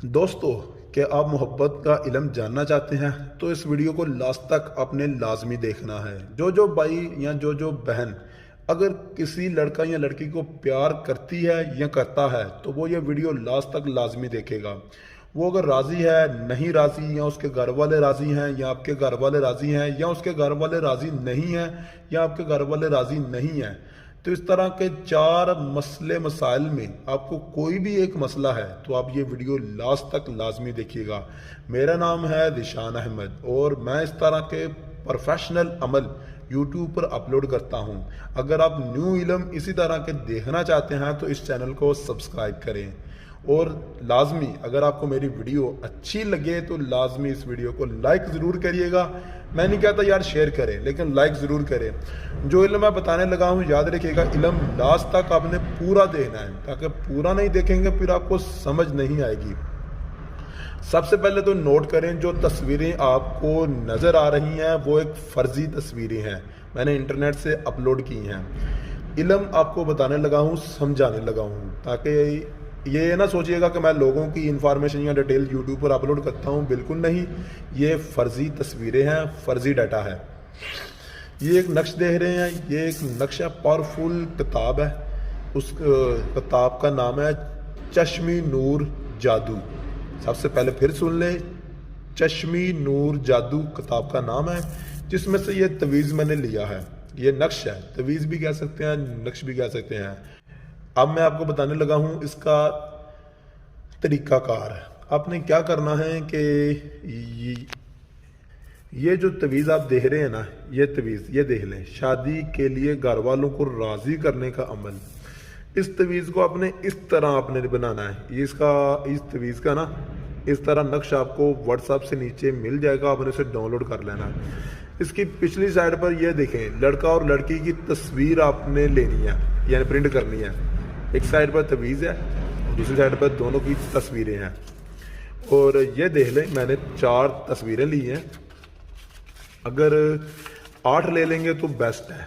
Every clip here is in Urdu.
دوستو کہ آپ محبت کا علم جاننا چاہتے ہیں تو اس ویڈیو کو لاسٹ تک آپ نے لازمی دیکھنا ہے۔ جو بھائی یا جو بہن اگر کسی لڑکا یا لڑکی کو پیار کرتی ہے یا کرتا ہے تو وہ یہ ویڈیو لاسٹ تک لازمی دیکھے گا۔ وہ اگر راضی ہے، نہیں راضی، یا اس کے گھر والے راضی ہیں یا آپ کے گھر والے راضی ہیں، یا اس کے گھر والے راضی نہیں ہیں یا آپ کے گھر والے راضی نہیں ہیں، تو اس طرح کے 4 مسائل میں آپ کو کوئی بھی ایک مسئلہ ہے تو آپ یہ ویڈیو لاسٹ تک لازمی دیکھیے گا۔ میرا نام ہے ذیشان احمد اور میں اس طرح کے پروفیشنل عمل یوٹیوب پر اپلوڈ کرتا ہوں۔ اگر آپ نیو علم اسی طرح کے دیکھنا چاہتے ہیں تو اس چینل کو سبسکرائب کریں، اور لازمی اگر آپ کو میری ویڈیو اچھی لگے تو لازمی اس ویڈیو کو لائک ضرور کریے گا۔ میں نہیں کہتا یار شیئر کریں، لیکن لائک ضرور کریں۔ جو علم میں بتانے لگا ہوں یاد رکھیے گا، علم لاسٹ تک آپ نے پورا دیکھنا ہے، تاکہ پورا نہیں دیکھیں گے پھر آپ کو سمجھ نہیں آئے گی۔ سب سے پہلے تو نوٹ کریں، جو تصویریں آپ کو نظر آ رہی ہیں وہ ایک فرضی تصویریں ہیں، میں نے انٹرنیٹ سے اپلوڈ کی ہیں۔ علم آپ کو بتانے لگا ہوں، سمجھانے لگا ہوں، تاکہ یہ نہ سوچیے گا کہ میں لوگوں کی انفارمیشن یا ڈیٹیل یوٹیوب پر اپلوڈ کرتا ہوں، بالکل نہیں۔ یہ فرضی تصویریں ہیں، فرضی ڈیٹا ہے۔ یہ ایک نقش دیکھ رہے ہیں، یہ ایک نقشہ پاورفل کتاب ہے۔ اس کتاب کا نام ہے چشمی نور جادو۔ سب سے پہلے پھر سن لیں، چشمی نور جادو کتاب کا نام ہے، جس میں سے یہ تویز میں نے لیا ہے۔ یہ نقش ہے، تویز بھی کہہ سکتے ہیں، نقش بھی کہہ سکتے ہیں۔ اب میں آپ کو بتانے لگا ہوں اس کا طریقہ کار ہے۔ آپ نے کیا کرنا ہے کہ یہ جو تویز آپ دیکھ رہے ہیں نا، یہ تویز یہ دیکھ لیں، شادی کے لیے گھر والوں کو راضی کرنے کا عمل۔ اس تویز کو آپ نے اس طرح آپ نے بنانا ہے۔ اس تویز کا نا اس طرح نقش آپ کو واٹس ایپ سے نیچے مل جائے گا، آپ نے اسے ڈاؤن لوڈ کر لینا ہے۔ اس کی پچھلی سائڈ پر یہ دیکھیں، لڑکا اور لڑکی کی تصویر آپ نے لینی ہے، یعنی پرنٹ کرنی ہے۔ ایک سائڈ پر تویز ہے، دوسری سائڈ پر دونوں کی تصویریں ہیں۔ اور یہ دیکھ لیں، میں نے 4 تصویریں لی ہیں۔ اگر 8 لے لیں گے تو بیسٹ ہے۔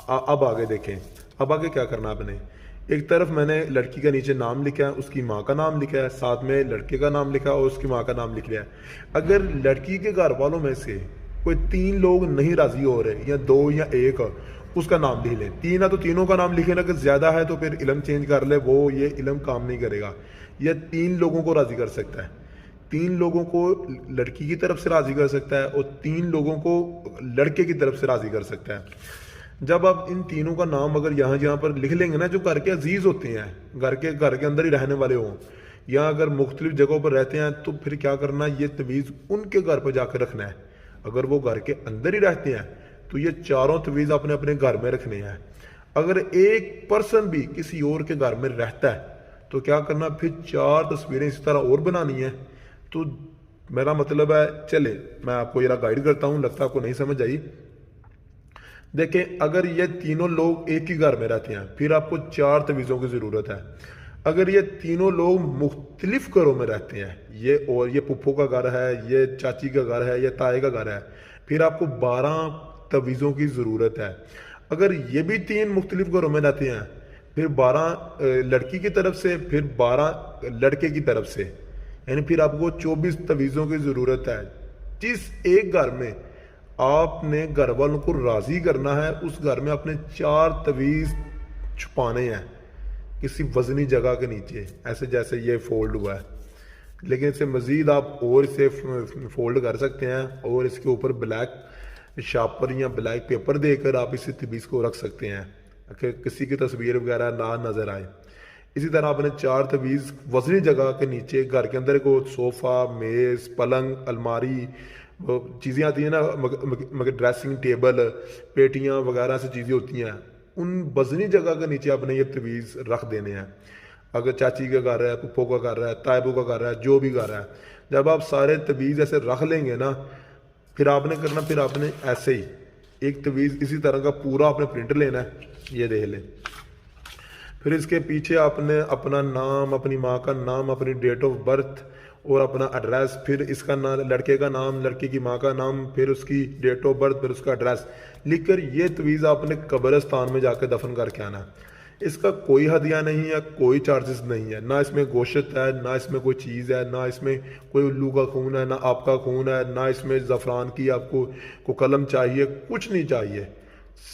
اب آگے دیکھیں، اب آگے کیا کرنا آپ نے۔ ایک طرف میں نے لڑکی کا نیچے نام لکھا ہے، اس کی ماں کا نام لکھا ہے، ساتھ میں لڑکے کا نام لکھا ہے اور اس کی ماں کا نام لکھ لیا ہے۔ اگر لڑکی کے گھر والوں میں سے کوئی 3 لوگ نہیں راضی ہو رہے، یا 2 یا 1، اس کا نام لکھ لیں۔ 3 ہے تو تینوں کا نام لکھیں، اگر زیادہ ہے تو پھر علم چینج کر لے، وہ یہ علم کام نہیں کرے گا۔ یہ 3 لوگوں کو راضی کر سکتا ہے، 3 لوگوں کو لڑکی کی طرف سے راضی کر سکتا ہے اور 3 لوگوں کو لڑکے کی طرف سے راضی کر سکتا ہے۔ جب آپ ان تینوں کا نام اگر یہاں پر لکھ لیں گے نا، جو گھر کے عزیز ہوتے ہیں، گھر کے اندر ہی رہنے والے ہوں، یا اگر مختلف جگہوں پر رہتے ہیں، تو پھر کیا کرنا، یہ تویز ان کے گھر پہ جا کے رکھنا ہے۔ اگر وہ گھر کے اندر ہی رہتے ہیں تو یہ 4 تویز آپ نے اپنے گھر میں رکھنے ہیں۔ اگر ایک پرسن بھی کسی اور کے گھر میں رہتا ہے تو کیا کرنا، پھر 4 تصویریں اسی طرح اور بنانی ہیں۔ تو میرا مطلب ہے، چلے میں آپ کو ذرا گائیڈ کرتا ہوں، لگتا ہے آپ کو نہیں سمجھ آئی۔ دیکھیں، اگر یہ تینوں لوگ ایک ہی گھر میں رہتے ہیں پھر آپ کو 4 تویزوں کی ضرورت ہے۔ اگر یہ تینوں لوگ مختلف گھروں میں رہتے ہیں، یہ پھپھو کا گھر ہے، یہ چاچی کا گھر ہے، یہ تائے کا گھر ہے، پھر آپ کو 12 تویزوں کی ضرورت ہے۔ اگر یہ بھی 3 مختلف گھروں میں رہتے ہیں، پھر 12 لڑکی کی طرف سے، پھر 12 لڑکے کی طرف سے، یعنی پھر آپ کو 24 تویزوں کی ضرورت ہے۔ جس ایک گھر میں آپ نے گھر والوں کو راضی کرنا ہے، اس گھر میں اپنے 4 تویز چھپانے ہیں کسی وزنی جگہ کے نیچے، ایسے جیسے یہ فولڈ ہوا ہے۔ لیکن اس سے مزید آپ اور اسے فولڈ کر سکتے ہیں، اور اس کے اوپر بلیک شارپر یا بلیک پیپر دے کر آپ اسی تویز کو رکھ سکتے ہیں کہ کسی کی تصویر وغیرہ نہ نظر آئے۔ اسی طرح آپ نے 4 تویز وزنی جگہ کے نیچے، گھر کے اندر کو صوفہ، میز، پلنگ، الماری، چیزیں آتی ہیں نا، مگر ڈریسنگ ٹیبل، پیٹیاں وغیرہ سے چیزیں ہوتی ہیں، ان وزنی جگہ کے نیچے آپ نے یہ تویز رکھ دینے ہیں۔ اگر چاچی کا گھر ہے، پھپھو کا گھر ہے، تائبو کا گھر ہے، جو بھی گھر ہے، جب آپ سارے تویز ایسے رکھ لیں گے نا، پھر آپ نے کرنا، پھر آپ نے ایسے ہی ایک تویز اسی طرح کا پورا آپ نے پرنٹ لینا ہے، یہ دیکھ لیں۔ پھر اس کے پیچھے آپ نے اپنا نام، اپنی ماں کا نام، اپنی ڈیٹ آف برتھ اور اپنا ایڈریس، پھر اس کا نام، لڑکے کا نام، لڑکی کی ماں کا نام، پھر اس کی ڈیٹ آف برتھ، پھر اس کا ایڈریس لکھ کر یہ تویز آپ نے قبرستان میں جا کے دفن کر کے آنا ہے۔ اس کا کوئی ہدیہ نہیں ہے، کوئی چارجز نہیں ہے، نہ اس میں گوشت ہے، نہ اس میں کوئی چیز ہے، نہ اس میں کوئی الو کا خون ہے، نہ آپ کا خون ہے، نہ اس میں زعفران کی آپ کو قلم چاہیے، کچھ نہیں چاہیے۔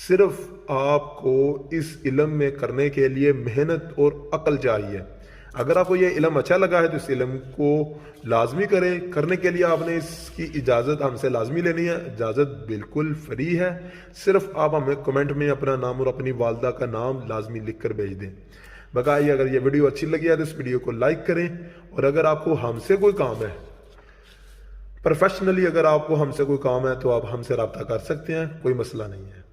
صرف آپ کو اس علم میں کرنے کے لیے محنت اور عقل چاہیے۔ اگر آپ کو یہ علم اچھا لگا ہے تو اس علم کو لازمی کریں۔ کرنے کے لیے آپ نے اس کی اجازت ہم سے لازمی لینی ہے، اجازت بالکل فری ہے۔ صرف آپ ہمیں کمنٹ میں اپنا نام اور اپنی والدہ کا نام لازمی لکھ کر بھیج دیں۔ بقائی اگر یہ ویڈیو اچھی لگی ہے تو اس ویڈیو کو لائک کریں، اور اگر آپ کو ہم سے کوئی کام ہے پروفیشنلی، اگر آپ کو ہم سے کوئی کام ہے تو آپ ہم سے رابطہ کر سکتے ہیں، کوئی مسئلہ نہیں ہے۔